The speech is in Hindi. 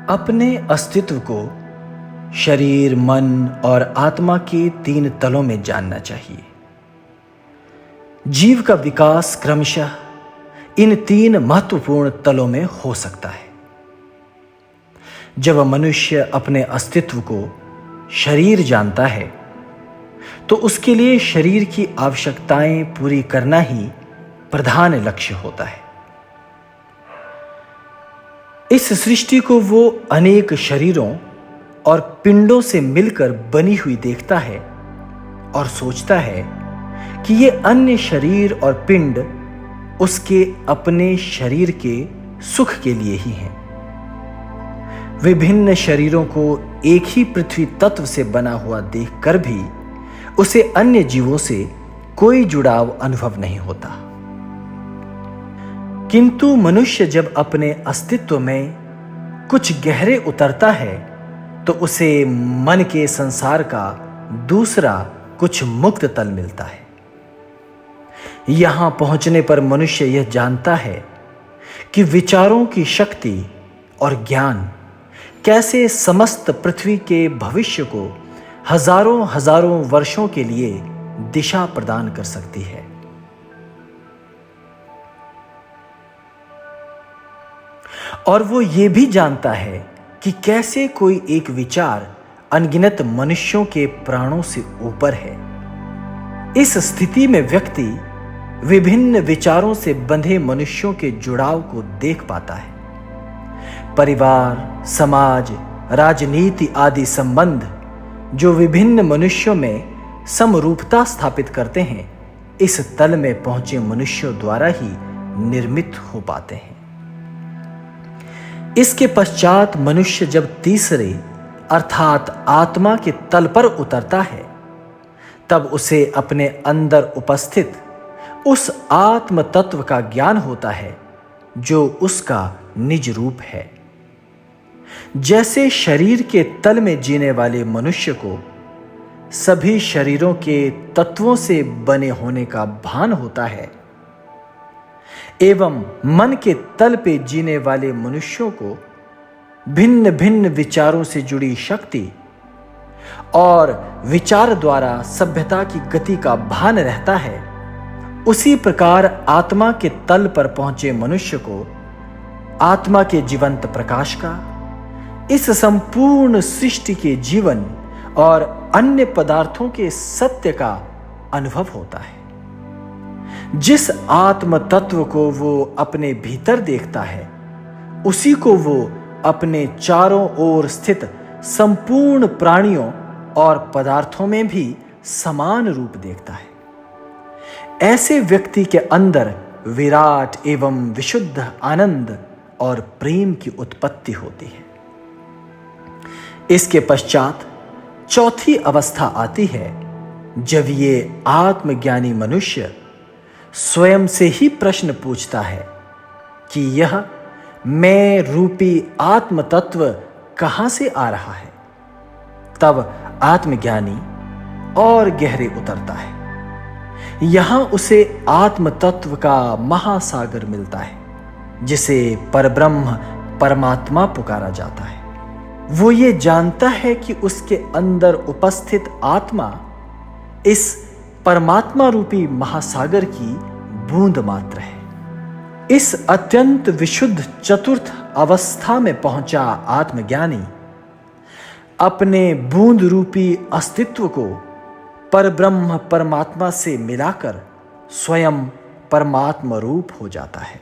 अपने अस्तित्व को शरीर, मन और आत्मा के 3 तलों में जानना चाहिए। जीव का विकास क्रमशः इन 3 महत्वपूर्ण तलों में हो सकता है। जब मनुष्य अपने अस्तित्व को शरीर जानता है तो उसके लिए शरीर की आवश्यकताएं पूरी करना ही प्रधान लक्ष्य होता है। इस सृष्टि को वो अनेक शरीरों और पिंडों से मिलकर बनी हुई देखता है और सोचता है कि ये अन्य शरीर और पिंड उसके अपने शरीर के सुख के लिए ही हैं। विभिन्न शरीरों को एक ही पृथ्वी तत्व से बना हुआ देखकर भी उसे अन्य जीवों से कोई जुड़ाव अनुभव नहीं होता। किंतु मनुष्य जब अपने अस्तित्व में कुछ गहरे उतरता है तो उसे मन के संसार का दूसरा कुछ मुक्त तल मिलता है। यहां पहुंचने पर मनुष्य यह जानता है कि विचारों की शक्ति और ज्ञान कैसे समस्त पृथ्वी के भविष्य को हजारों हजारों वर्षों के लिए दिशा प्रदान कर सकती है। और वो ये भी जानता है कि कैसे कोई एक विचार अनगिनत मनुष्यों के प्राणों से ऊपर है। इस स्थिति में व्यक्ति विभिन्न विचारों से बंधे मनुष्यों के जुड़ाव को देख पाता है। परिवार, समाज, राजनीति आदि संबंध जो विभिन्न मनुष्यों में समरूपता स्थापित करते हैं, इस तल में पहुंचे मनुष्यों द्वारा ही निर्मित हो पाते हैं। इसके पश्चात मनुष्य जब तीसरे अर्थात आत्मा के तल पर उतरता है तब उसे अपने अंदर उपस्थित उस आत्म तत्व का ज्ञान होता है जो उसका निज रूप है। जैसे शरीर के तल में जीने वाले मनुष्य को सभी शरीरों के तत्वों से बने होने का भान होता है, एवं मन के तल पे जीने वाले मनुष्यों को भिन्न भिन्न विचारों से जुड़ी शक्ति और विचार द्वारा सभ्यता की गति का भान रहता है, उसी प्रकार आत्मा के तल पर पहुंचे मनुष्य को आत्मा के जीवंत प्रकाश का, इस संपूर्ण सृष्टि के जीवन और अन्य पदार्थों के सत्य का अनुभव होता है। जिस आत्म तत्व को वो अपने भीतर देखता है, उसी को वो अपने चारों ओर स्थित संपूर्ण प्राणियों और पदार्थों में भी समान रूप देखता है। ऐसे व्यक्ति के अंदर विराट एवं विशुद्ध आनंद और प्रेम की उत्पत्ति होती है। इसके पश्चात चौथी अवस्था आती है जब ये आत्मज्ञानी मनुष्य स्वयं से ही प्रश्न पूछता है कि यह मैं रूपी आत्म तत्व कहां से आ रहा है। तब आत्मज्ञानी और गहरे उतरता है। यहां उसे आत्म तत्व का महासागर मिलता है जिसे परब्रह्म परमात्मा पुकारा जाता है। वो ये जानता है कि उसके अंदर उपस्थित आत्मा इस परमात्मा रूपी महासागर की बूंद मात्र है। इस अत्यंत विशुद्ध चतुर्थ अवस्था में पहुंचा आत्मज्ञानी अपने बूंद रूपी अस्तित्व को परब्रह्म परमात्मा से मिलाकर स्वयं परमात्मा रूप हो जाता है।